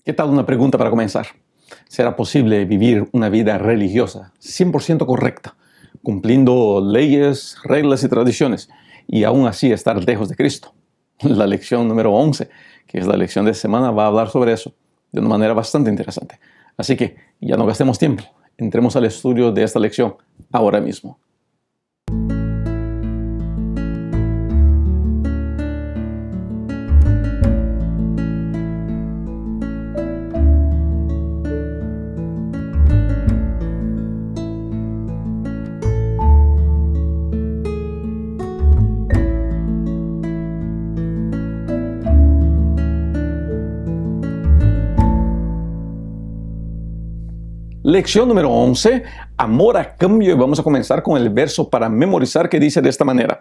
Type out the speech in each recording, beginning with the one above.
¿Qué tal una pregunta para comenzar? ¿Será posible vivir una vida religiosa 100% correcta, cumpliendo leyes, reglas y tradiciones, y aún así estar lejos de Cristo? La lección número 11, que es la lección de esta semana, va a hablar sobre eso de una manera bastante interesante. Así que ya no gastemos tiempo, entremos al estudio de esta lección ahora mismo. Lección número 11, amor a cambio, y vamos a comenzar con el verso para memorizar que dice de esta manera: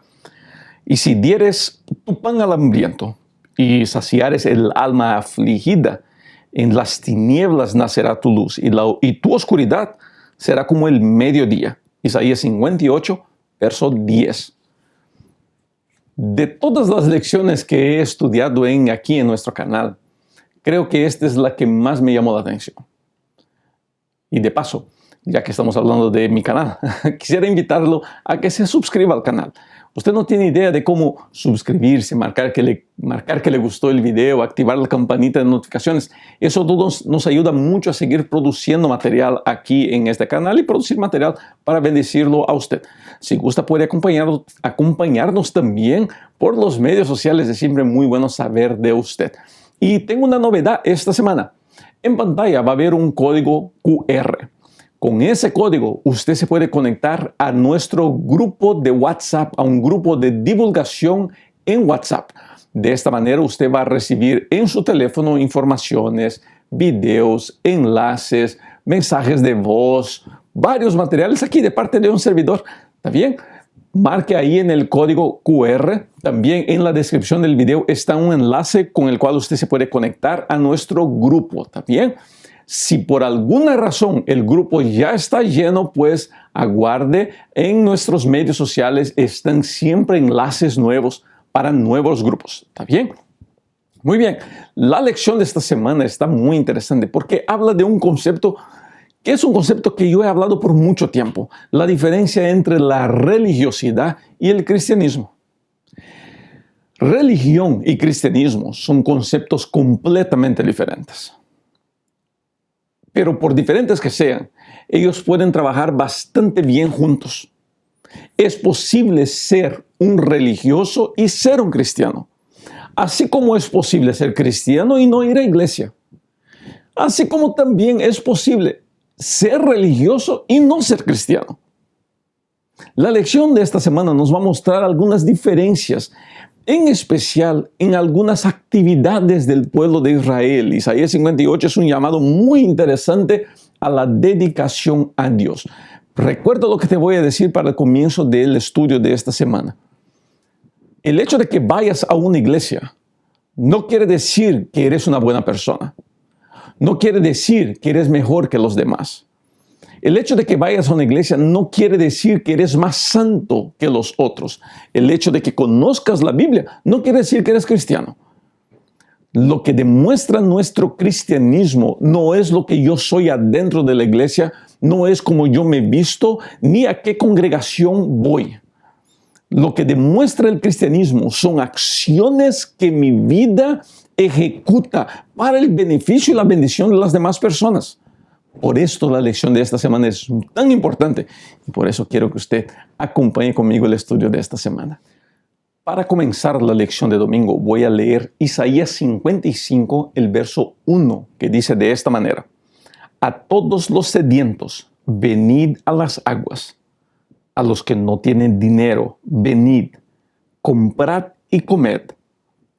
y si dieres tu pan al hambriento y saciares el alma afligida, en las tinieblas nacerá tu luz y tu oscuridad será como el mediodía. Isaías 58, verso 10. De todas las lecciones que he estudiado aquí en nuestro canal, creo que esta es la que más me llamó la atención. Y de paso, ya que estamos hablando de mi canal, quisiera invitarlo a que se suscriba al canal. Usted no tiene idea de cómo suscribirse, marcar que le gustó el video, activar la campanita de notificaciones. Eso nos ayuda mucho a seguir produciendo material aquí en este canal y producir material para bendecirlo a usted. Si gusta, puede acompañarnos también por los medios sociales. Es siempre muy bueno saber de usted. Y tengo una novedad esta semana. En pantalla va a haber un código QR. Con ese código usted se puede conectar a nuestro grupo de WhatsApp, a un grupo de divulgación en WhatsApp. De esta manera usted va a recibir en su teléfono informaciones, videos, enlaces, mensajes de voz, varios materiales aquí de parte de un servidor. ¿Está bien? Marque ahí en el código QR. También en la descripción del video está un enlace con el cual usted se puede conectar a nuestro grupo. ¿Está bien? Si por alguna razón el grupo ya está lleno, pues aguarde. En nuestros medios sociales están siempre enlaces nuevos para nuevos grupos. ¿Está bien? Muy bien. La lección de esta semana está muy interesante porque habla de un concepto que es un concepto que yo he hablado por mucho tiempo: la diferencia entre la religiosidad y el cristianismo. Religión y cristianismo son conceptos completamente diferentes. Pero por diferentes que sean, ellos pueden trabajar bastante bien juntos. Es posible ser un religioso y ser un cristiano, así como es posible ser cristiano y no ir a iglesia. Así como también es posible ser religioso y no ser cristiano. La lección de esta semana nos va a mostrar algunas diferencias, en especial en algunas actividades del pueblo de Israel. Isaías 58 es un llamado muy interesante a la dedicación a Dios. Recuerda lo que te voy a decir para el comienzo del estudio de esta semana. El hecho de que vayas a una iglesia no quiere decir que eres una buena persona. No quiere decir que eres mejor que los demás. El hecho de que vayas a una iglesia no quiere decir que eres más santo que los otros. El hecho de que conozcas la Biblia no quiere decir que eres cristiano. Lo que demuestra nuestro cristianismo no es lo que yo soy adentro de la iglesia, no es como yo me visto, ni a qué congregación voy. Lo que demuestra el cristianismo son acciones que mi vida ejecuta para el beneficio y la bendición de las demás personas. Por esto la lección de esta semana es tan importante y por eso quiero que usted acompañe conmigo el estudio de esta semana. Para comenzar la lección de domingo voy a leer Isaías 55, el verso 1, que dice de esta manera: a todos los sedientos, venid a las aguas. A los que no tienen dinero, venid, comprad y comed.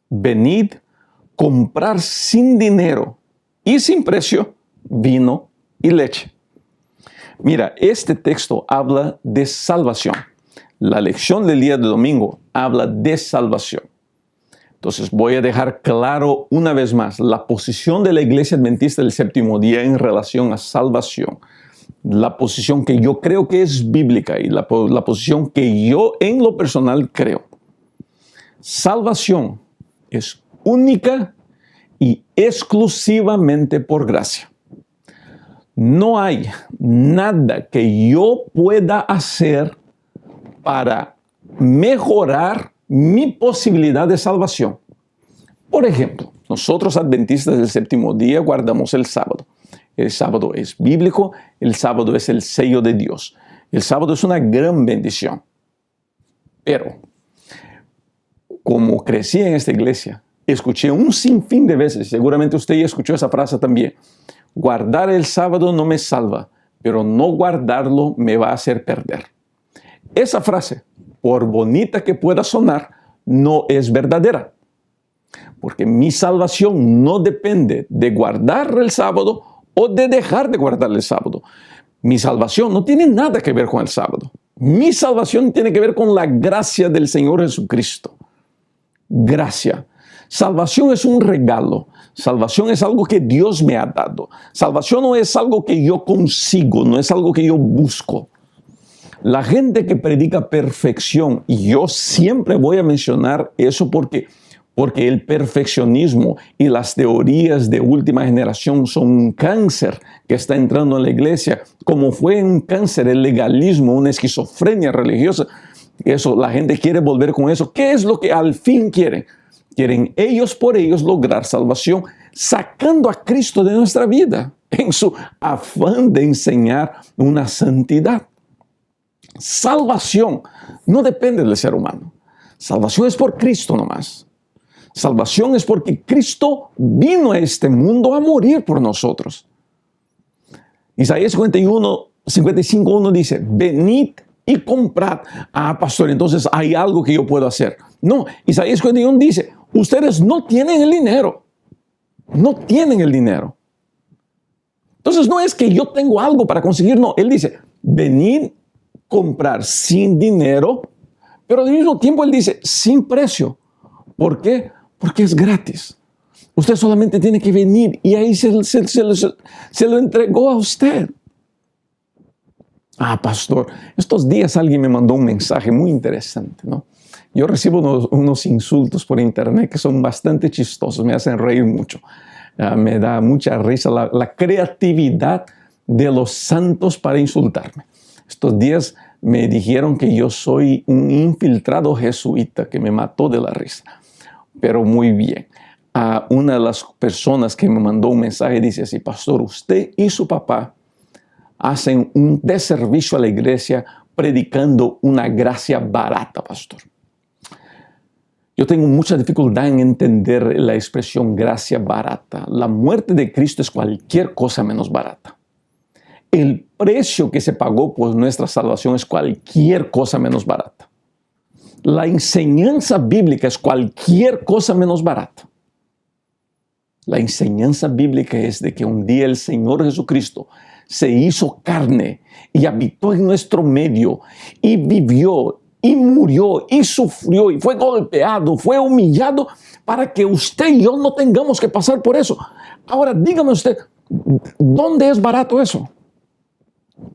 Venid, comprar sin dinero y sin precio vino y leche. Mira, este texto habla de salvación. La lección del día de domingo habla de salvación. Entonces voy a dejar claro una vez más la posición de la Iglesia Adventista del Séptimo Día en relación a salvación. La posición que yo creo que es bíblica y la posición que yo en lo personal creo. Salvación es única y exclusivamente por gracia. No hay nada que yo pueda hacer para mejorar mi posibilidad de salvación. Por ejemplo, nosotros adventistas del séptimo día guardamos el sábado. El sábado es bíblico, el sábado es el sello de Dios. El sábado es una gran bendición. Pero, como crecí en esta iglesia, escuché un sinfín de veces, seguramente usted ya escuchó esa frase también: guardar el sábado no me salva, pero no guardarlo me va a hacer perder. Esa frase, por bonita que pueda sonar, no es verdadera. Porque mi salvación no depende de guardar el sábado o de dejar de guardar el sábado. Mi salvación no tiene nada que ver con el sábado. Mi salvación tiene que ver con la gracia del Señor Jesucristo. Gracia. Salvación es un regalo. Salvación es algo que Dios me ha dado. Salvación no es algo que yo consigo, no es algo que yo busco. La gente que predica perfección, y yo siempre voy a mencionar eso porque el perfeccionismo y las teorías de última generación son un cáncer que está entrando en la iglesia, como fue un cáncer el legalismo, una esquizofrenia religiosa. Eso, la gente quiere volver con eso. ¿Qué es lo que al fin quieren? Quieren ellos por ellos lograr salvación, sacando a Cristo de nuestra vida, en su afán de enseñar una santidad. Salvación no depende del ser humano. Salvación es por Cristo nomás. Salvación es porque Cristo vino a este mundo a morir por nosotros. Isaías 55:1 dice: venid y comprad. Ah, pastor, entonces hay algo que yo puedo hacer. No, Isaías 51 dice: ustedes no tienen el dinero. No tienen el dinero. Entonces no es que yo tengo algo para conseguir, no. Él dice: venid, comprar sin dinero, pero al mismo tiempo él dice: sin precio. ¿Por qué? Porque es gratis. Usted solamente tiene que venir y ahí se lo entregó a usted. Ah, pastor, estos días alguien me mandó un mensaje muy interesante, ¿no? Yo recibo unos insultos por internet que son bastante chistosos, me hacen reír mucho. Me da mucha risa la creatividad de los santos para insultarme. Estos días me dijeron que yo soy un infiltrado jesuita que me mató de la risa. Pero muy bien. Una de las personas que me mandó un mensaje dice así: pastor, usted y su papá hacen un deservicio a la iglesia predicando una gracia barata, pastor. Yo tengo mucha dificultad en entender la expresión gracia barata. La muerte de Cristo es cualquier cosa menos barata. El precio que se pagó por nuestra salvación es cualquier cosa menos barata. La enseñanza bíblica es cualquier cosa menos barata. La enseñanza bíblica es de que un día el Señor Jesucristo se hizo carne y habitó en nuestro medio y vivió y murió y sufrió y fue golpeado, fue humillado para que usted y yo no tengamos que pasar por eso. Ahora dígame usted, ¿dónde es barato eso?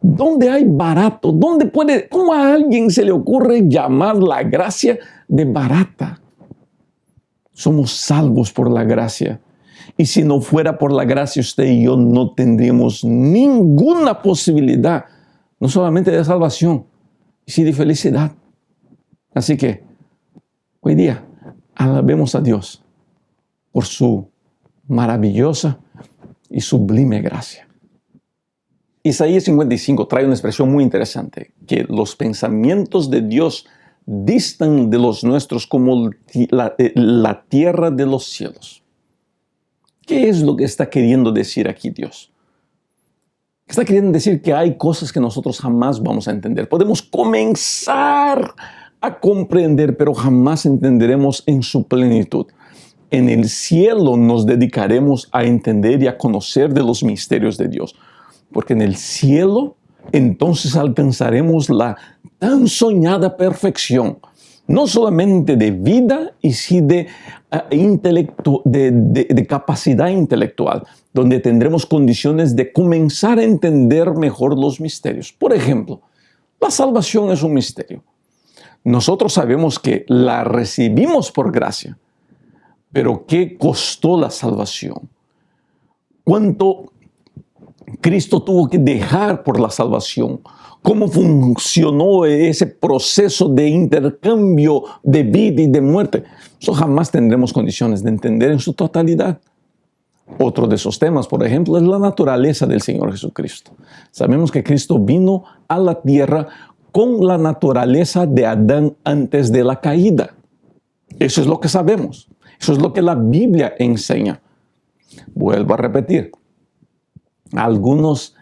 ¿Dónde hay barato? ¿Cómo a alguien se le ocurre llamar la gracia de barata? Somos salvos por la gracia. Y si no fuera por la gracia, usted y yo no tendríamos ninguna posibilidad, no solamente de salvación, sino de felicidad. Así que, hoy día, alabemos a Dios por su maravillosa y sublime gracia. Isaías 55 trae una expresión muy interesante, que los pensamientos de Dios distan de los nuestros como la tierra de los cielos. ¿Qué es lo que está queriendo decir aquí Dios? Está queriendo decir que hay cosas que nosotros jamás vamos a entender. Podemos comenzar a comprender, pero jamás entenderemos en su plenitud. En el cielo nos dedicaremos a entender y a conocer de los misterios de Dios. Porque en el cielo entonces alcanzaremos la tan soñada perfección, no solamente de vida, y sí de capacidad intelectual, donde tendremos condiciones de comenzar a entender mejor los misterios. Por ejemplo, la salvación es un misterio. Nosotros sabemos que la recibimos por gracia, Pero ¿qué costó la salvación? ¿Cuánto Cristo tuvo que dejar por la salvación? ¿Cómo funcionó ese proceso de intercambio de vida y de muerte? Eso jamás tendremos condiciones de entender en su totalidad. Otro de esos temas, por ejemplo, es la naturaleza del Señor Jesucristo. Sabemos que Cristo vino a la tierra con la naturaleza de Adán antes de la caída. Eso es lo que sabemos. Eso es lo que la Biblia enseña. Vuelvo a repetir. Algunos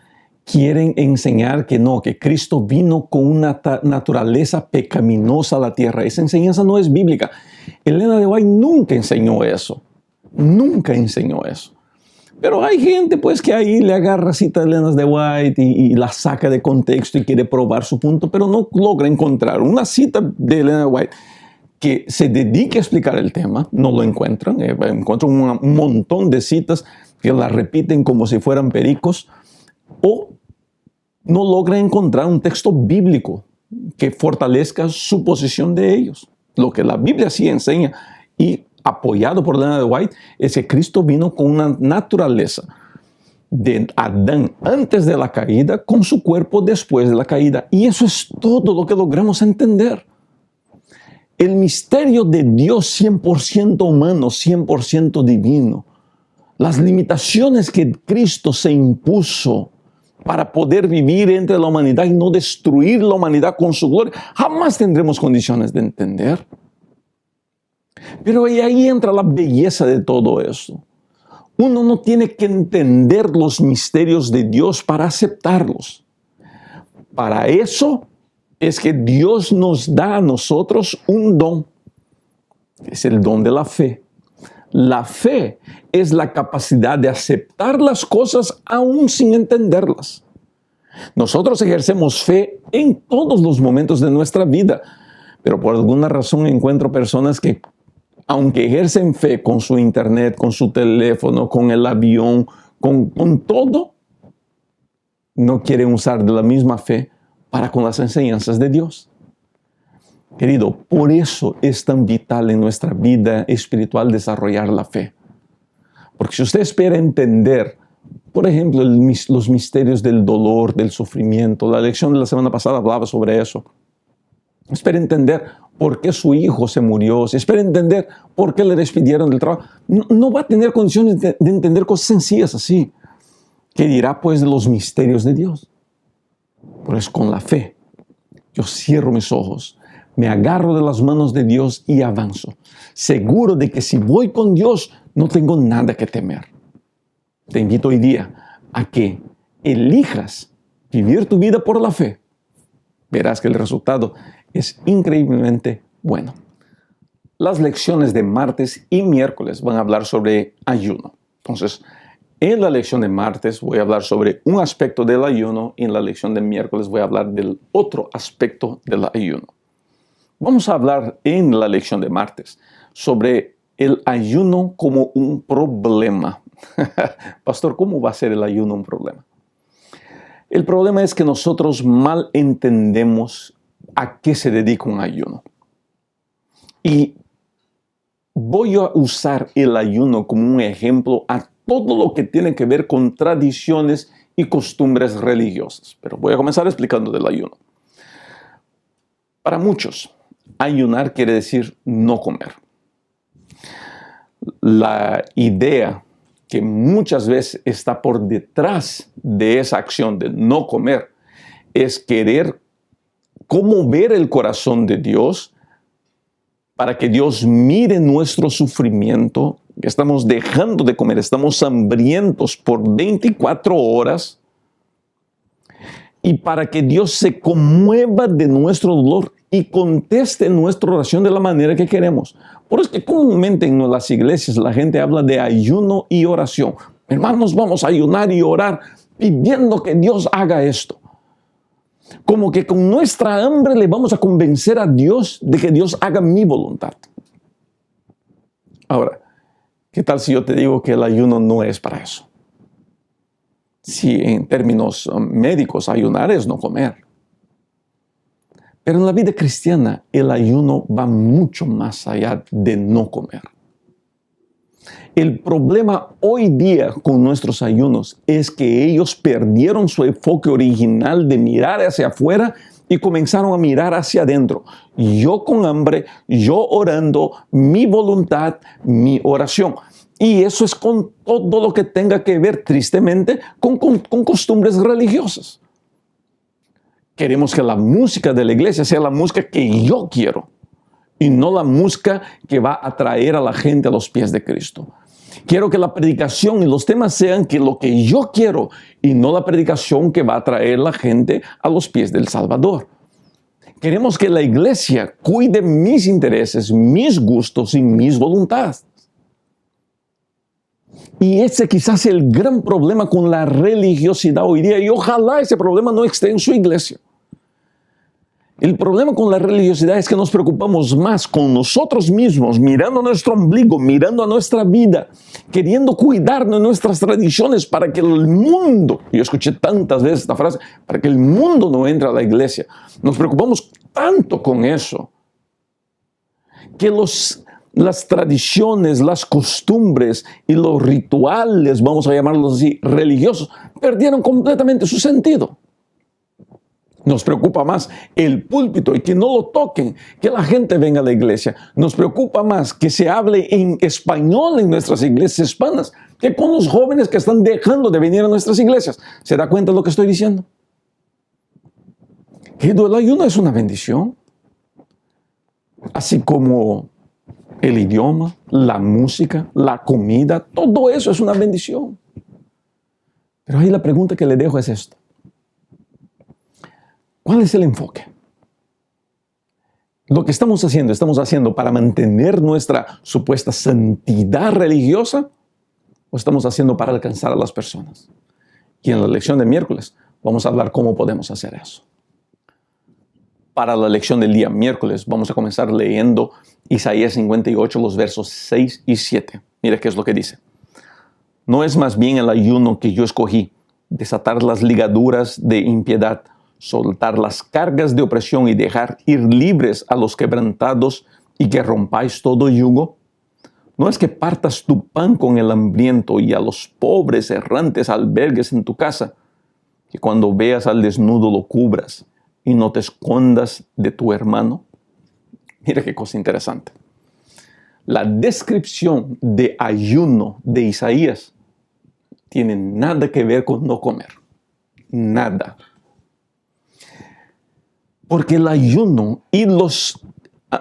quieren enseñar que no, que Cristo vino con una naturaleza pecaminosa a la tierra. Esa enseñanza no es bíblica. Elena de White nunca enseñó eso. Nunca enseñó eso. Pero hay gente pues que ahí le agarra cita de Elena de White y la saca de contexto y quiere probar su punto, pero no logra encontrar una cita de Elena de White que se dedique a explicar el tema. No lo encuentran. Encuentran un montón de citas que la repiten como si fueran pericos, o no logra encontrar un texto bíblico que fortalezca su posición de ellos. Lo que la Biblia sí enseña, y apoyado por Elena de White, es que Cristo vino con una naturaleza de Adán antes de la caída, con su cuerpo después de la caída. Y eso es todo lo que logramos entender. El misterio de Dios 100% humano, 100% divino, las limitaciones que Cristo se impuso para poder vivir entre la humanidad y no destruir la humanidad con su gloria, jamás tendremos condiciones de entender. Pero ahí entra la belleza de todo eso. Uno no tiene que entender los misterios de Dios para aceptarlos. Para eso es que Dios nos da a nosotros un don. Es el don de la fe. La fe es la capacidad de aceptar las cosas aún sin entenderlas. Nosotros ejercemos fe en todos los momentos de nuestra vida, pero por alguna razón encuentro personas que, aunque ejercen fe con su internet, con su teléfono, con el avión, con todo, no quieren usar de la misma fe para con las enseñanzas de Dios. Querido, por eso es tan vital en nuestra vida espiritual desarrollar la fe. Porque si usted espera entender, por ejemplo, los misterios del dolor, del sufrimiento, la lección de la semana pasada hablaba sobre eso. Espera entender por qué su hijo se murió, si espera entender por qué le despidieron del trabajo, no va a tener condiciones de entender cosas sencillas así. ¿Qué dirá pues de los misterios de Dios? Pues con la fe, yo cierro mis ojos, me agarro de las manos de Dios y avanzo, seguro de que si voy con Dios no tengo nada que temer. Te invito hoy día a que elijas vivir tu vida por la fe. Verás que el resultado es increíblemente bueno. Las lecciones de martes y miércoles van a hablar sobre ayuno. Entonces, en la lección de martes voy a hablar sobre un aspecto del ayuno y en la lección de miércoles voy a hablar del otro aspecto del ayuno. Vamos a hablar en la lección de martes sobre el ayuno como un problema. Pastor, ¿cómo va a ser el ayuno un problema? El problema es que nosotros mal entendemos a qué se dedica un ayuno. Y voy a usar el ayuno como un ejemplo a todo lo que tiene que ver con tradiciones y costumbres religiosas. Pero voy a comenzar explicando del ayuno. Para muchos, ayunar quiere decir no comer. La idea que muchas veces está por detrás de esa acción de no comer es querer conmover el corazón de Dios para que Dios mire nuestro sufrimiento. Estamos dejando de comer, estamos hambrientos por 24 horas y para que Dios se conmueva de nuestro dolor y conteste nuestra oración de la manera que queremos. Por eso es que comúnmente en las iglesias la gente habla de ayuno y oración. Hermanos, vamos a ayunar y orar pidiendo que Dios haga esto. Como que con nuestra hambre le vamos a convencer a Dios de que Dios haga mi voluntad. Ahora, ¿qué tal si yo te digo que el ayuno no es para eso? Si en términos médicos ayunar es no comer. Pero en la vida cristiana el ayuno va mucho más allá de no comer. El problema hoy día con nuestros ayunos es que ellos perdieron su enfoque original de mirar hacia afuera y comenzaron a mirar hacia adentro. Yo con hambre, yo orando, mi voluntad, mi oración. Y eso es con todo lo que tenga que ver, tristemente, con costumbres religiosas. Queremos que la música de la iglesia sea la música que yo quiero y no la música que va a traer a la gente a los pies de Cristo. Quiero que la predicación y los temas sean que lo que yo quiero y no la predicación que va a traer la gente a los pies del Salvador. Queremos que la iglesia cuide mis intereses, mis gustos y mis voluntades. Y ese quizás es el gran problema con la religiosidad hoy día, y ojalá ese problema no esté en su iglesia. El problema con la religiosidad es que nos preocupamos más con nosotros mismos, mirando a nuestro ombligo, mirando a nuestra vida, queriendo cuidarnos de nuestras tradiciones para que el mundo, yo escuché tantas veces esta frase, para que el mundo no entre a la iglesia. Nos preocupamos tanto con eso, que las tradiciones, las costumbres y los rituales, vamos a llamarlos así, religiosos, perdieron completamente su sentido. Nos preocupa más el púlpito y que no lo toquen, que la gente venga a la iglesia. Nos preocupa más que se hable en español en nuestras iglesias hispanas que con los jóvenes que están dejando de venir a nuestras iglesias. ¿Se da cuenta de lo que estoy diciendo? Que el ayuno es una bendición. Así como el idioma, la música, la comida, todo eso es una bendición. Pero ahí la pregunta que le dejo es esta. ¿Cuál es el enfoque? Lo que estamos haciendo para mantener nuestra supuesta santidad religiosa, o estamos haciendo para alcanzar a las personas. Y en la lección de miércoles vamos a hablar cómo podemos hacer eso. Para la lección del día miércoles vamos a comenzar leyendo Isaías 58, los versos 6 y 7. Mira qué es lo que dice. ¿No es más bien el ayuno que yo escogí, desatar las ligaduras de impiedad, soltar las cargas de opresión y dejar ir libres a los quebrantados y que rompáis todo yugo? ¿No es que partas tu pan con el hambriento y a los pobres errantes albergues en tu casa? Que cuando veas al desnudo lo cubras y no te escondas de tu hermano. Mira qué cosa interesante. La descripción de ayuno de Isaías tiene nada que ver con no comer. Nada. Porque el ayuno y los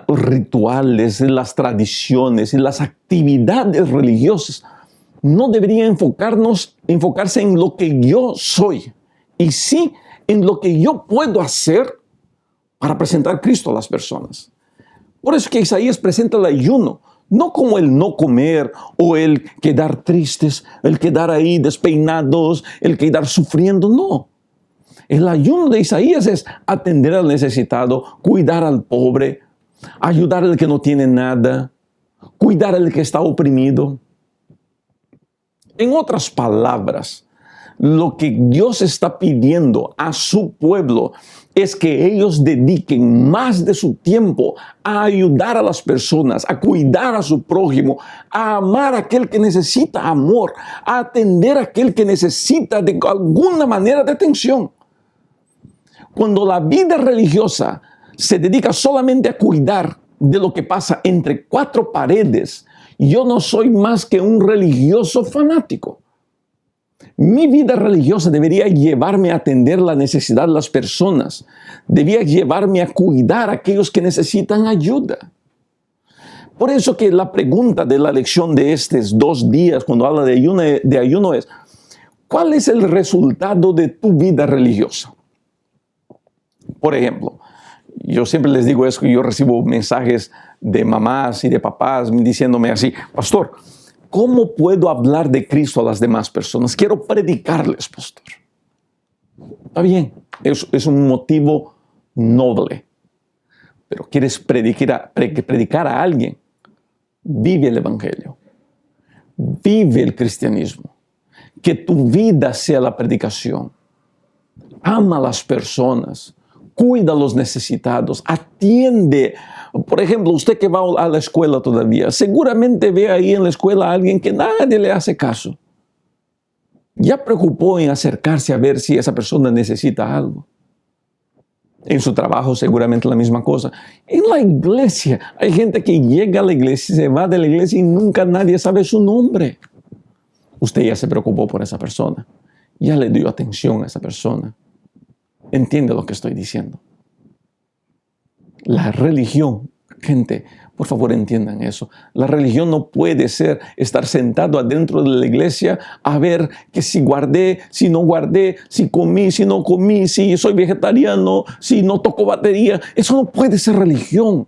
rituales, las tradiciones y las actividades religiosas no deberían enfocarse en lo que yo soy, y sí en lo que yo puedo hacer para presentar a Cristo a las personas. Por eso que Isaías presenta el ayuno, no como el no comer o el quedar tristes, el quedar ahí despeinados, el quedar sufriendo, no. El ayuno de Isaías es atender al necesitado, cuidar al pobre, ayudar al que no tiene nada, cuidar al que está oprimido. En otras palabras, lo que Dios está pidiendo a su pueblo es que ellos dediquen más de su tiempo a ayudar a las personas, a cuidar a su prójimo, a amar a aquel que necesita amor, a atender a aquel que necesita de alguna manera de atención. Cuando la vida religiosa se dedica solamente a cuidar de lo que pasa entre cuatro paredes, yo no soy más que un religioso fanático. Mi vida religiosa debería llevarme a atender la necesidad de las personas. Debería llevarme a cuidar a aquellos que necesitan ayuda. Por eso que la pregunta de la lección de estos 2 días, cuando habla de ayuno es, ¿cuál es el resultado de tu vida religiosa? Por ejemplo, yo siempre les digo eso, yo recibo mensajes de mamás y de papás diciéndome así, pastor, ¿cómo puedo hablar de Cristo a las demás personas? Quiero predicarles, pastor. Está bien, es un motivo noble, pero quieres predicar a alguien, vive el evangelio, vive el cristianismo, que tu vida sea la predicación, ama a las personas, cuida a los necesitados, atiende. Por ejemplo, usted que va a la escuela todavía, seguramente ve ahí en la escuela a alguien que nadie le hace caso. ¿Ya preocupó en acercarse a ver si esa persona necesita algo? En su trabajo seguramente la misma cosa. En la iglesia hay gente que llega a la iglesia, se va de la iglesia y nunca nadie sabe su nombre. Usted ya se preocupó por esa persona. Ya le dio atención a esa persona. ¿Entiende lo que estoy diciendo? La religión, gente, por favor entiendan eso. La religión no puede ser estar sentado adentro de la iglesia a ver que si guardé, si no guardé, si comí, si no comí, si soy vegetariano, si no toco batería. Eso no puede ser religión.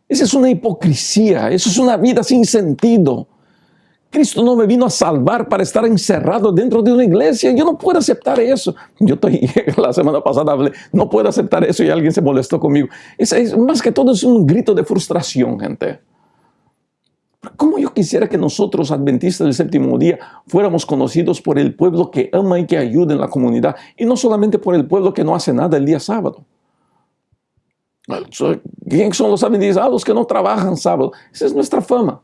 Esa es una hipocresía. Eso es una vida sin sentido. Cristo no me vino a salvar para estar encerrado dentro de una iglesia. Yo no puedo aceptar eso. La semana pasada hablé, no puedo aceptar eso y alguien se molestó conmigo. Más que todo es un grito de frustración, gente. ¿Cómo yo quisiera que nosotros, adventistas del séptimo día, fuéramos conocidos por el pueblo que ama y que ayuda en la comunidad y no solamente por el pueblo que no hace nada el día sábado? ¿Quién son los adventistas? Los que no trabajan sábado. Esa es nuestra fama.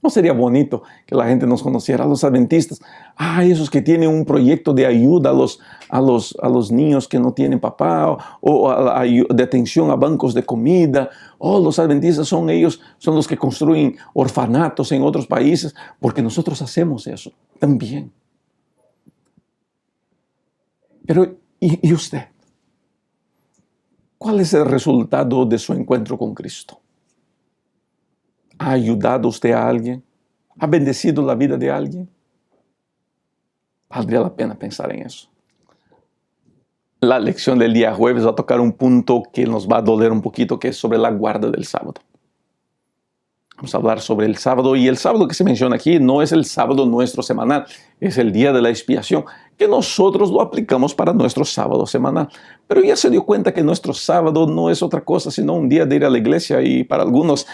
¿No sería bonito que la gente nos conociera, a los adventistas? Esos que tienen un proyecto de ayuda a los niños que no tienen papá, o de atención a bancos de comida. Los adventistas son los que construyen orfanatos en otros países, porque nosotros hacemos eso también. Pero, ¿y usted? ¿Cuál es el resultado de su encuentro con Cristo? ¿Ha ayudado usted a alguien? ¿Ha bendecido la vida de alguien? Valdría la pena pensar en eso. La lección del día jueves va a tocar un punto que nos va a doler un poquito, que es sobre la guarda del sábado. Vamos a hablar sobre el sábado, y el sábado que se menciona aquí no es el sábado nuestro semanal, es el día de la expiación, que nosotros lo aplicamos para nuestro sábado semanal. Pero ya se dio cuenta que nuestro sábado no es otra cosa sino un día de ir a la iglesia, y para algunos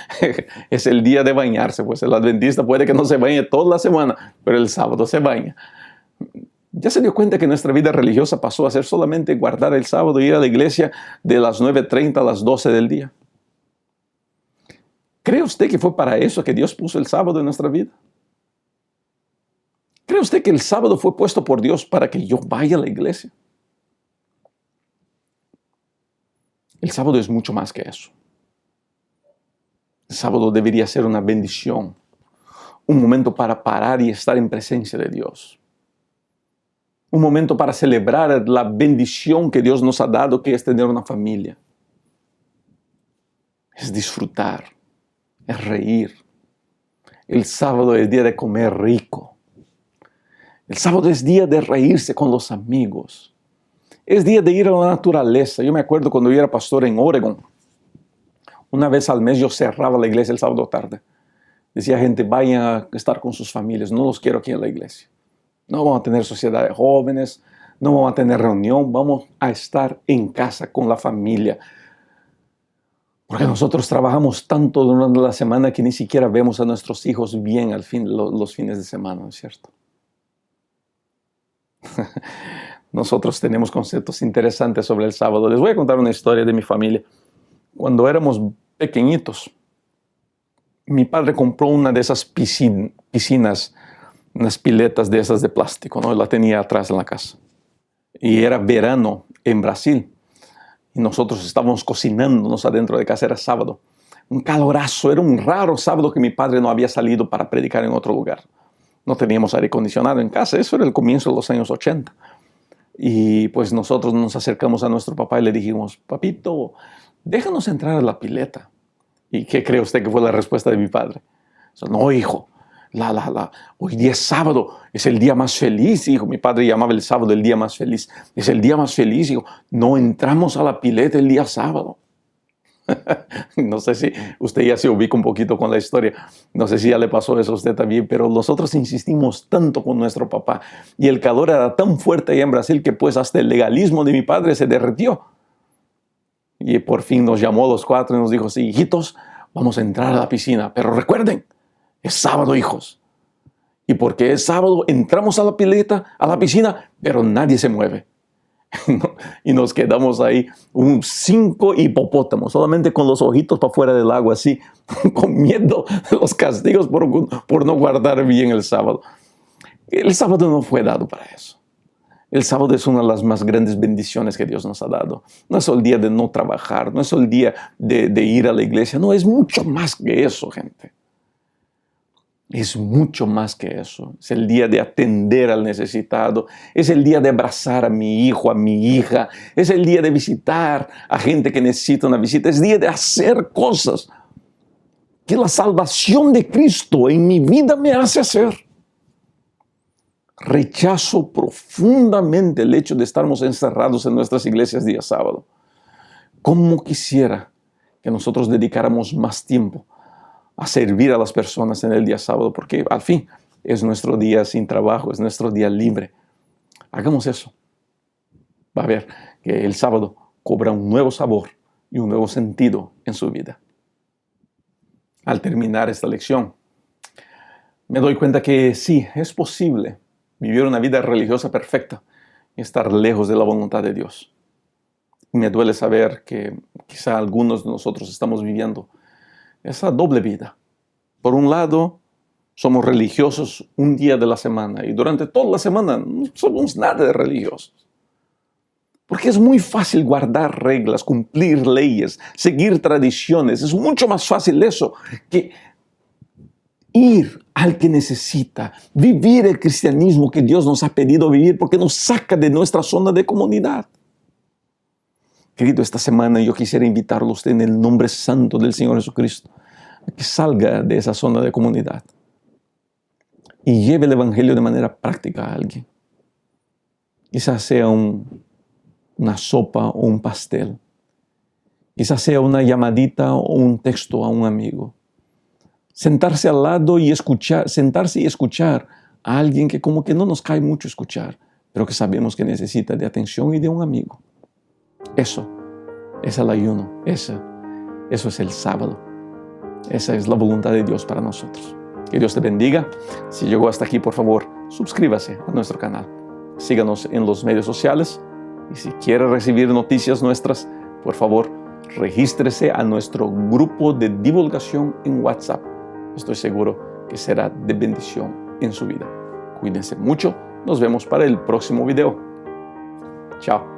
es el día de bañarse. Pues el adventista puede que no se bañe toda la semana, pero el sábado se baña. Ya se dio cuenta que nuestra vida religiosa pasó a ser solamente guardar el sábado y ir a la iglesia de las 9:30 a las 12 del día. ¿Cree usted que fue para eso que Dios puso el sábado en nuestra vida? ¿Cree usted que el sábado fue puesto por Dios para que yo vaya a la iglesia? El sábado es mucho más que eso. El sábado debería ser una bendición, un momento para parar y estar en presencia de Dios. Un momento para celebrar la bendición que Dios nos ha dado, que es tener una familia. Es disfrutar. Es reír. El sábado es día de comer rico. El sábado es día de reírse con los amigos. Es día de ir a la naturaleza. Yo me acuerdo cuando yo era pastor en Oregon. Una vez al mes yo cerraba la iglesia el sábado tarde. Decía gente, vayan a estar con sus familias. No los quiero aquí en la iglesia. No vamos a tener sociedad de jóvenes. No vamos a tener reunión. Vamos a estar en casa con la familia. Porque nosotros trabajamos tanto durante la semana que ni siquiera vemos a nuestros hijos bien los fines de semana, ¿no es cierto? Nosotros tenemos conceptos interesantes sobre el sábado. Les voy a contar una historia de mi familia. Cuando éramos pequeñitos, mi padre compró una de esas piscinas, unas piletas de esas de plástico, ¿no? La tenía atrás en la casa. Y era verano en Brasil. Y nosotros estábamos cocinándonos adentro de casa, era sábado. Un calorazo, era un raro sábado que mi padre no había salido para predicar en otro lugar. No teníamos aire acondicionado en casa, eso era el comienzo de los años 80. Y pues nosotros nos acercamos a nuestro papá y le dijimos, papito, déjanos entrar a la pileta. ¿Y qué cree usted que fue la respuesta de mi padre? No, hijo, hoy día es sábado, es el día más feliz, hijo. Mi padre llamaba el sábado el día más feliz. Es el día más feliz, hijo. No entramos a la pileta el día sábado. No sé si usted ya se ubica un poquito con la historia. No sé si ya le pasó eso a usted también, pero nosotros insistimos tanto con nuestro papá. Y el calor era tan fuerte allá en Brasil que pues hasta el legalismo de mi padre se derritió. Y por fin nos llamó a los 4 y nos dijo, sí, hijitos, vamos a entrar a la piscina. Pero recuerden, es sábado, hijos. Y porque es sábado, entramos a la pileta, a la piscina, pero nadie se mueve. y nos quedamos ahí, 5 hipopótamos, solamente con los ojitos para fuera del agua, así, comiendo los castigos por no guardar bien el sábado. El sábado no fue dado para eso. El sábado es una de las más grandes bendiciones que Dios nos ha dado. No es el día de no trabajar, no es el día de ir a la iglesia, no, es mucho más que eso, gente. Es mucho más que eso. Es el día de atender al necesitado. Es el día de abrazar a mi hijo, a mi hija. Es el día de visitar a gente que necesita una visita. Es el día de hacer cosas que la salvación de Cristo en mi vida me hace hacer. Rechazo profundamente el hecho de estarmos encerrados en nuestras iglesias día sábado. ¿Cómo quisiera que nosotros dedicáramos más tiempo a servir a las personas en el día sábado? Porque al fin es nuestro día sin trabajo, es nuestro día libre. Hagamos eso. Va a ver que el sábado cobra un nuevo sabor y un nuevo sentido en su vida. Al terminar esta lección, me doy cuenta que sí, es posible vivir una vida religiosa perfecta y estar lejos de la voluntad de Dios. Me duele saber que quizá algunos de nosotros estamos viviendo esa doble vida. Por un lado, somos religiosos un día de la semana y durante toda la semana no somos nada de religiosos. Porque es muy fácil guardar reglas, cumplir leyes, seguir tradiciones. Es mucho más fácil eso que ir al que necesita, vivir el cristianismo que Dios nos ha pedido vivir porque nos saca de nuestra zona de comodidad. Querido, esta semana yo quisiera invitarlo a usted en el nombre santo del Señor Jesucristo a que salga de esa zona de comunidad y lleve el Evangelio de manera práctica a alguien. Quizás sea una sopa o un pastel. Quizás sea una llamadita o un texto a un amigo. Sentarse al lado y sentarse y escuchar a alguien que como que no nos cae mucho escuchar, pero que sabemos que necesita de atención y de un amigo. Eso es el ayuno, eso es el sábado. Esa es la voluntad de Dios para nosotros. Que Dios te bendiga. Si llegó hasta aquí, por favor, suscríbase a nuestro canal. Síganos en los medios sociales. Y si quiere recibir noticias nuestras, por favor, regístrese a nuestro grupo de divulgación en WhatsApp. Estoy seguro que será de bendición en su vida. Cuídense mucho. Nos vemos para el próximo video. Chao.